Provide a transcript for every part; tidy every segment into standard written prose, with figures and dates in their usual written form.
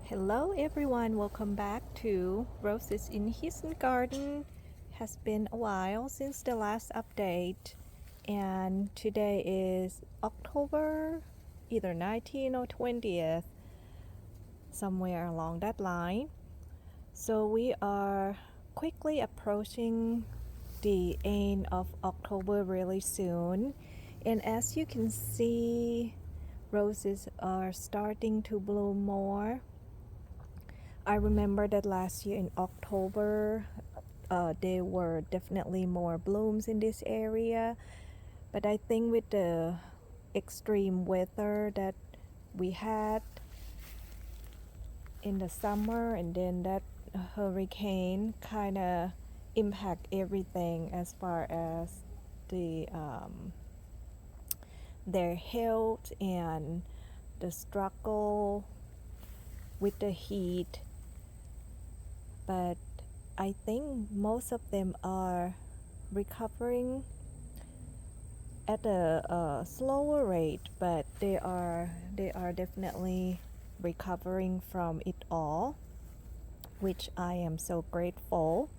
Hello everyone, welcome back to Roses in His Garden. Has been a while since the last update, and today is October either 19th or 20th, somewhere along that line. So we are quickly approaching the end of October really soon, and as you can see, roses are starting to bloom more. I remember that last year in October, there were definitely more blooms in this area. But I think with the extreme weather that we had in the summer and then that hurricane kind of impact everything as far as the their health and the struggle with the heat. But I think most of them are recovering at a slower rate, but they are definitely recovering from it all, which I am so grateful.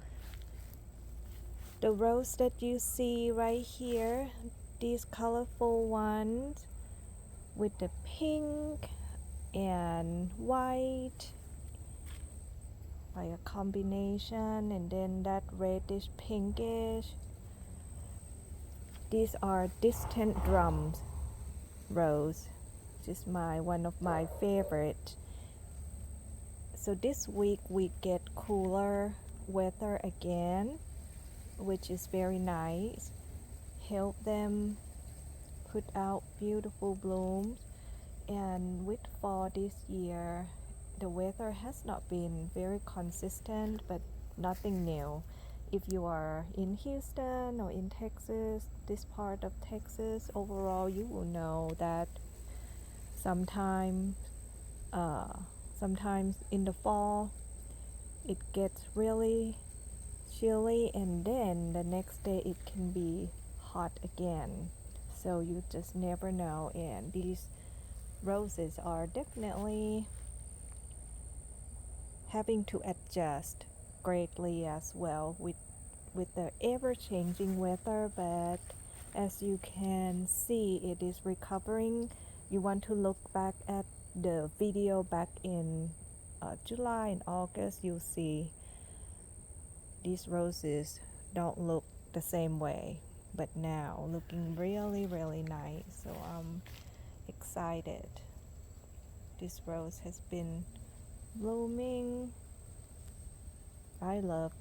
The rose that you see right here, these colorful ones with the pink and white, like a combination, and then that reddish pinkish. These are distant drums rose, which is one of my favorite. So this week we get cooler weather again, which is very nice. Help them put out beautiful blooms. And with fall this year, the weather has not been very consistent, but nothing new. If you are in Houston or in Texas, this part of Texas, overall, you will know that sometimes, sometimes in the fall, it gets really chilly, and then the next day it can be hot again. So you just never know, and these roses are definitely having to adjust greatly as well with the ever-changing weather. But as you can see, it is recovering. You want to look back at the video back in July and August, you'll see these roses don't look the same way, but now looking really nice. So I'm excited. This rose has been blooming. I love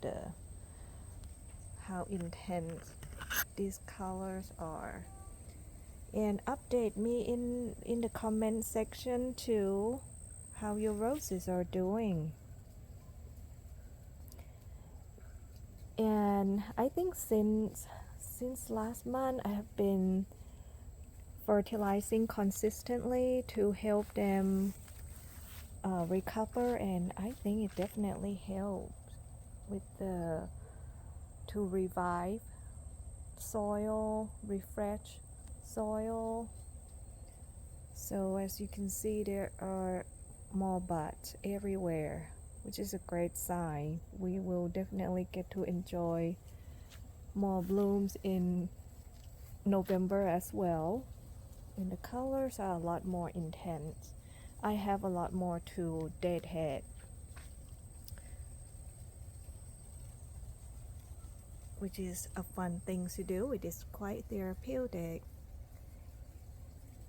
how intense these colors are. And update me in the comment section too how your roses are doing. And I think since last month I have been fertilizing consistently to help them recover, and I think it definitely helps with to revive soil, refresh soil. So as you can see, there are more buds everywhere, which is a great sign. We will definitely get to enjoy more blooms in November as well, and the colors are a lot more intense. I have a lot more to deadhead, which is a fun thing to do. It is quite therapeutic.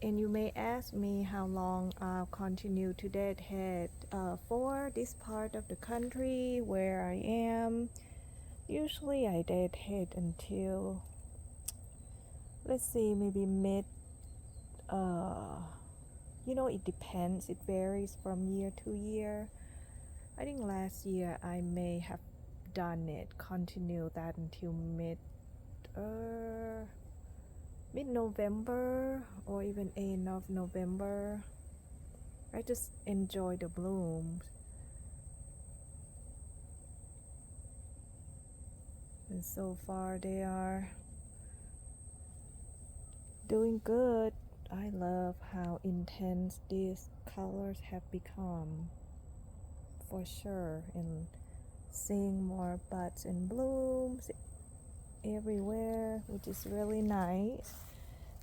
And you may ask me how long I'll continue to deadhead for this part of the country where I am. Usually I deadhead until, let's see, maybe mid, it depends. It varies from year to year. I think last year I may have done it, continue that until mid-November or even end of November. I just enjoy the blooms. And so far they are doing good. I love how intense these colors have become. for sure, and seeing more buds and blooms everywhere, which is really nice.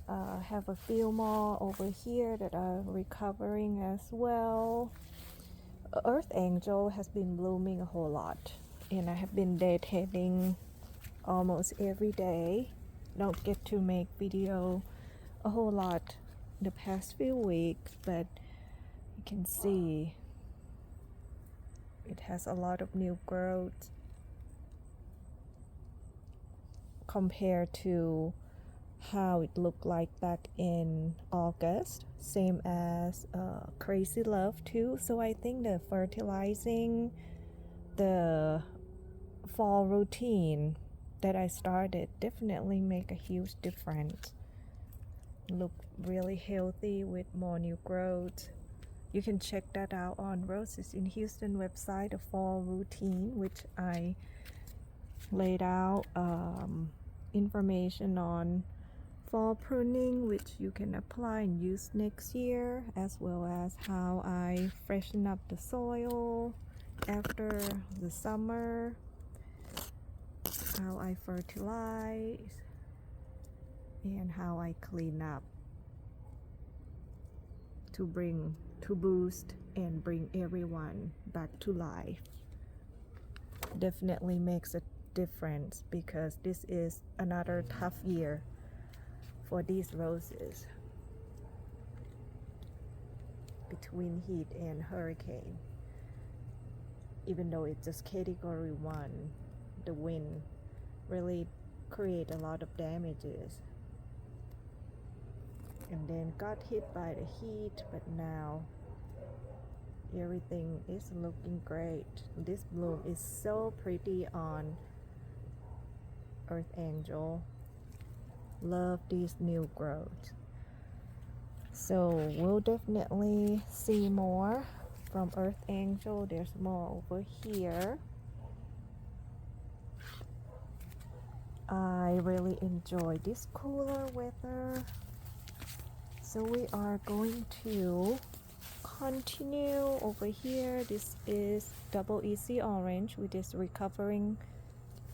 Have a few more over here that are recovering as well. Earth Angel has been blooming a whole lot, and I have been deadheading almost every day. Don't get to make video a whole lot the past few weeks, but you can see it has a lot of new growth compared to how it looked like back in August. Same as Crazy Love too. So I think the fertilizing, the fall routine that I started definitely make a huge difference. Look really healthy with more new growth. You can check that out on Roses in Houston website, the fall routine, which I laid out information on fall pruning, which you can apply and use next year, as well as how I freshen up the soil after the summer, how I fertilize, and how I clean up to boost and bring everyone back to life. Definitely makes a difference, because this is another tough year for these roses between heat and hurricane. Even though it's just category 1, the wind really create a lot of damages, and then got hit by the heat, but now everything is looking great. This bloom is so pretty on Earth Angel. Love these new growths. So we'll definitely see more from Earth Angel. There's more over here. I really enjoy this cooler weather. So we are going to continue over here. This is Double Easy Orange, which is recovering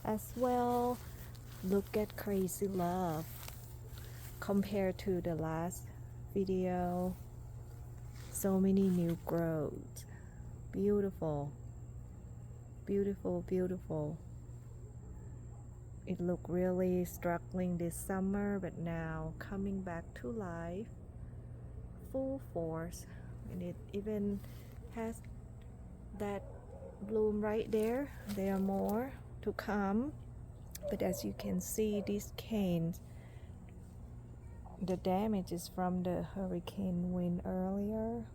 as well. Look at Crazy Love compared to the last video. So many new growths. Beautiful, beautiful, beautiful. It looked really struggling this summer, but now coming back to life full force, and it even has that bloom right there. There are more to come, but as you can see, these canes, the damage is from the hurricane wind earlier,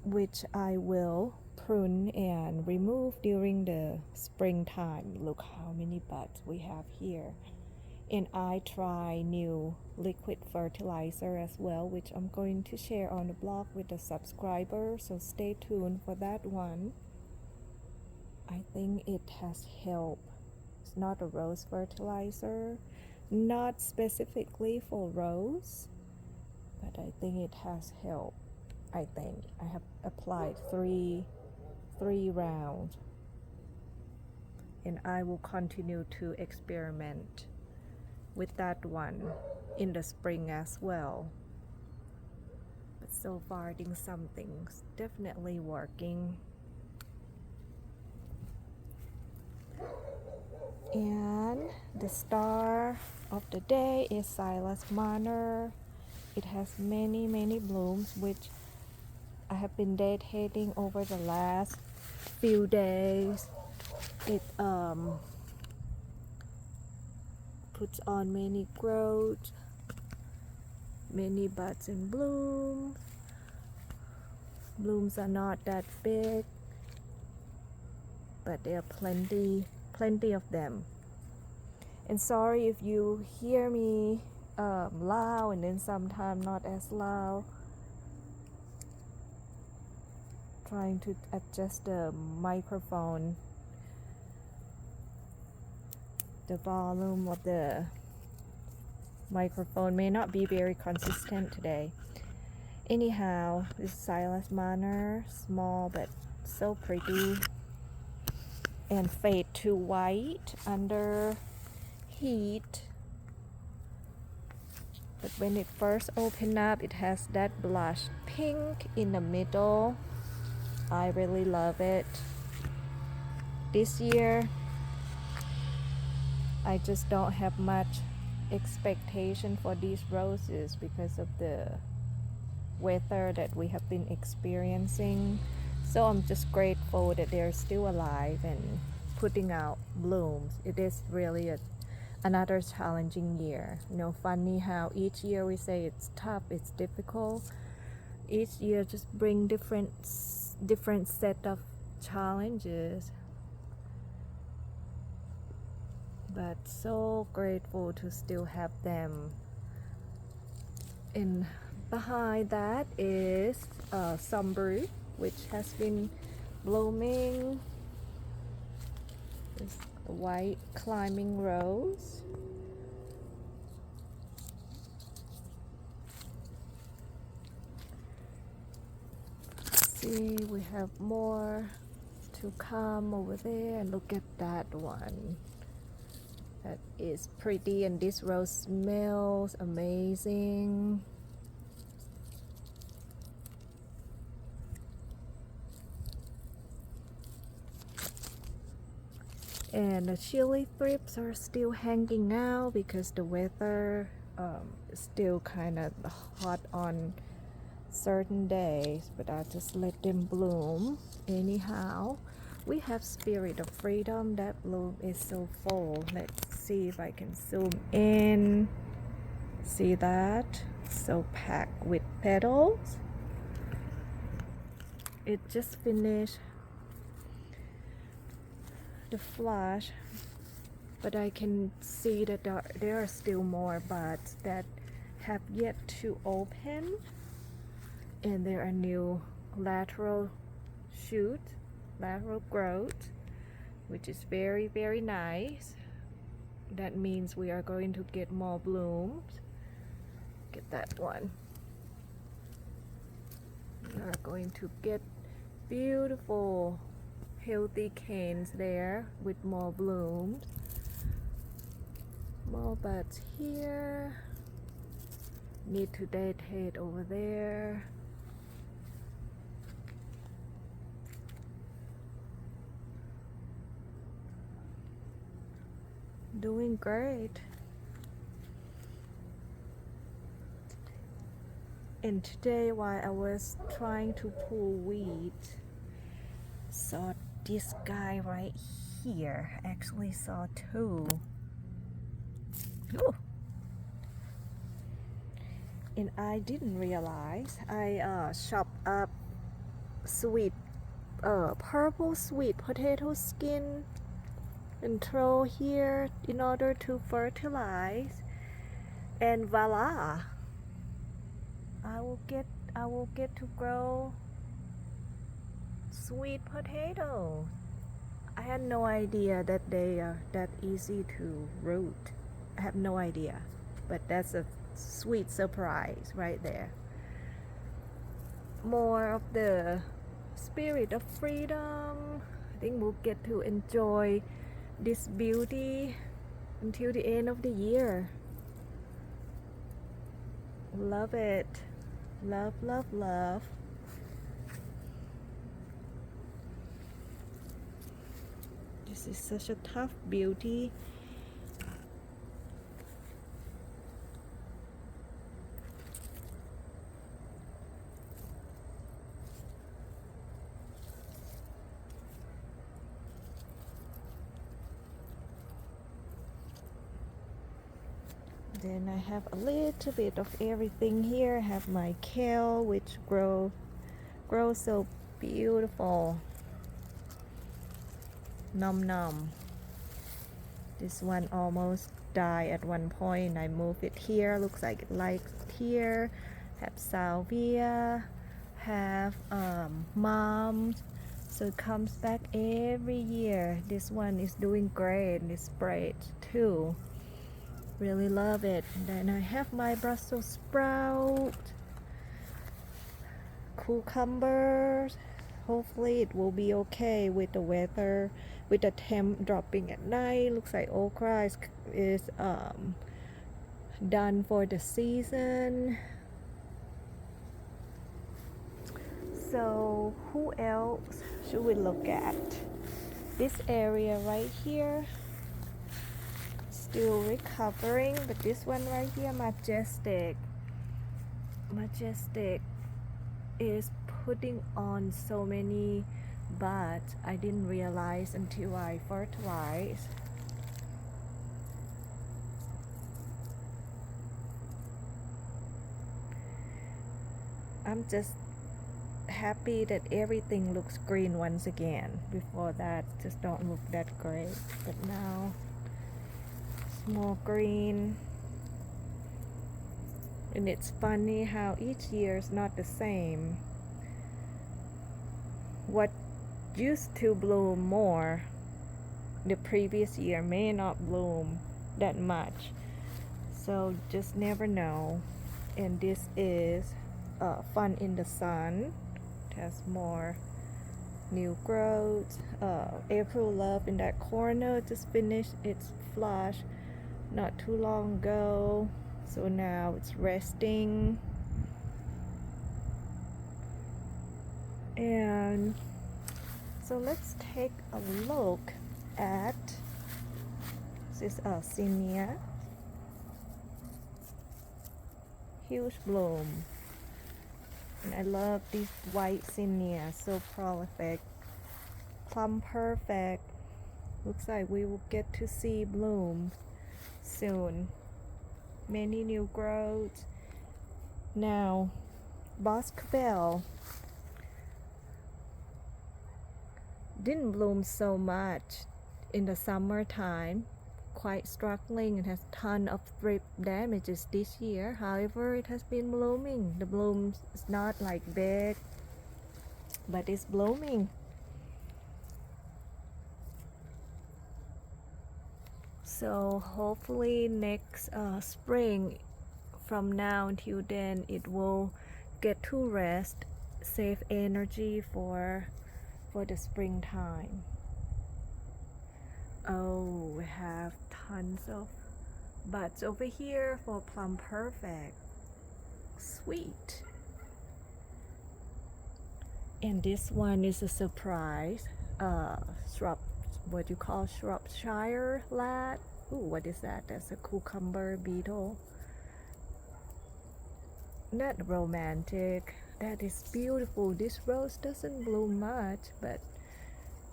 which I will prune and remove during the springtime. Look how many buds we have here. And I try new liquid fertilizer as well, which I'm going to share on the blog with the subscribers, so stay tuned for that one. I think it has helped. It's not a rose fertilizer, not specifically for rose, but I think it has helped. I think I have applied three rounds, and I will continue to experiment with that one in the spring as well. But so far I think something's definitely working. And the star of the day is Silas Marner. It has many blooms, which I have been deadheading over the last few days. It puts on many growths, many buds and blooms. Blooms are not that big, but there are plenty of them. And sorry if you hear me loud and then sometimes not as loud. Trying to adjust the microphone. The volume of the microphone may not be very consistent today. Anyhow, this Silas Manor, small but so pretty, and fade to white under heat. But when it first opened up, it has that blush pink in the middle. I really love it. This year, I just don't have much expectation for these roses because of the weather that we have been experiencing. So I'm just grateful that they're still alive and putting out blooms. It is really another challenging year. You know, funny how each year we say it's tough, it's difficult. Each year just bring different set of challenges. But so grateful to still have them. And behind that is Sunbrew, which has been blooming. This white climbing rose. See, we have more to come over there, and look at that one. That is pretty, and this rose smells amazing. And the chili thrips are still hanging out because the weather is still kind of hot on certain days, but I just let them bloom. Anyhow, we have Spirit of Freedom. That bloom is so full. Let's see if I can zoom in. See that? So packed with petals. It just finished the flush, but I can see that there are still more buds that have yet to open, and there are new lateral growth, which is very, very nice. That means we are going to get more blooms. Get that one. We are going to get beautiful healthy canes there with more blooms. More buds here. Need to detate over there. Doing great. And today, while I was trying to pull weeds, saw this guy right here. Actually saw two. Ooh. And I didn't realize I chopped up purple sweet potato skin and throw here in order to fertilize, and voila, I will get to grow sweet potatoes. I had no idea that they are that easy to root. I have no idea, but that's a sweet surprise right there. More of the Spirit of Freedom. I think we'll get to enjoy this beauty until the end of the year. Love it. Love, love, love. This is such a tough beauty. Then I have a little bit of everything here. I have my kale, which grows so beautiful. Num num. This one almost died at one point. I moved it here. Looks like it likes it here. Have salvia. Have mums. So it comes back every year. This one is doing great. It's sprayed too. Really love it. And then I have my Brussels sprout. cucumbers. Hopefully it will be okay with the weather, with the temp dropping at night. Looks like okra is done for the season. So who else should we look at? This area right here, still recovering, but this one right here, Majestic is putting on so many buds. I didn't realize until I fertilized. I'm just happy that everything looks green once again. Before that, just don't look that great, but now it's more green. And it's funny how each year is not the same. What used to bloom more the previous year may not bloom that much, so just never know. And this is Fun in the Sun. It has more new growth. April Love in that corner just finished its flush not too long ago, so now it's resting. And so let's take a look at this zinnia. Huge bloom. And I love this white zinnia, so prolific, plum perfect. Looks like we will get to see bloom soon. Many new growths. Now, Boscoville didn't bloom so much in the summertime, quite struggling. It has a ton of thrip damages this year. However, it has been blooming. The bloom is not like big, but it's blooming. So hopefully next spring, from now until then, it will get to rest, save energy for the springtime. Oh, we have tons of buds over here for Plum Perfect. Sweet. And this one is a surprise. What you call Shropshire Lad. Ooh, what is that? That's a cucumber beetle. Not romantic. That is beautiful. This rose doesn't bloom much, but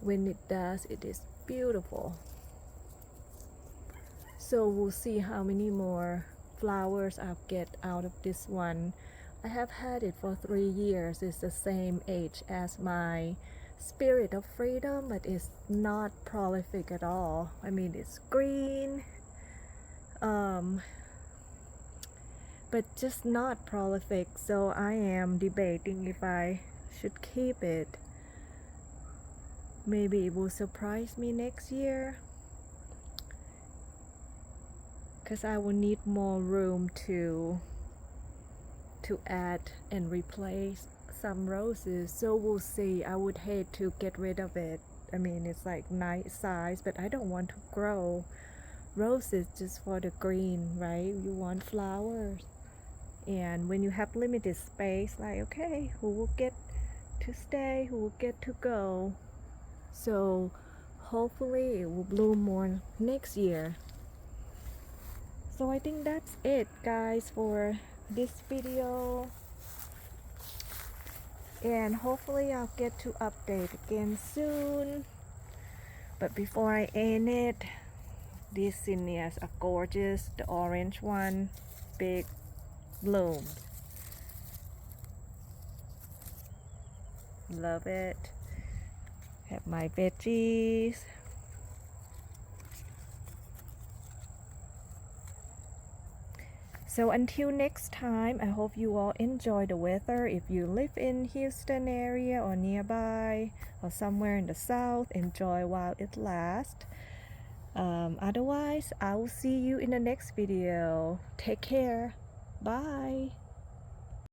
when it does, it is beautiful. So we'll see how many more flowers I'll get out of this one. I have had it for 3 years. It's the same age as my Spirit of Freedom, but it's not prolific at all. I mean, it's green, but just not prolific. So I am debating if I should keep it. Maybe it will surprise me next year, because I will need more room to add and replace some roses. So we'll see. I would hate to get rid of it. I mean, it's like nice size, but I don't want to grow roses just for the green, right? You want flowers. And when you have limited space, like, okay, who will get to stay, who will get to go? So hopefully it will bloom more next year. So I think that's it, guys, for this video. And hopefully I'll get to update again soon. But before I end it, these zinnias are gorgeous. The orange one, big bloom. Love it. Have my veggies. So until next time, I hope you all enjoy the weather. If you live in Houston area or nearby or somewhere in the south, enjoy while it lasts. Otherwise, I will see you in the next video. Take care. Bye.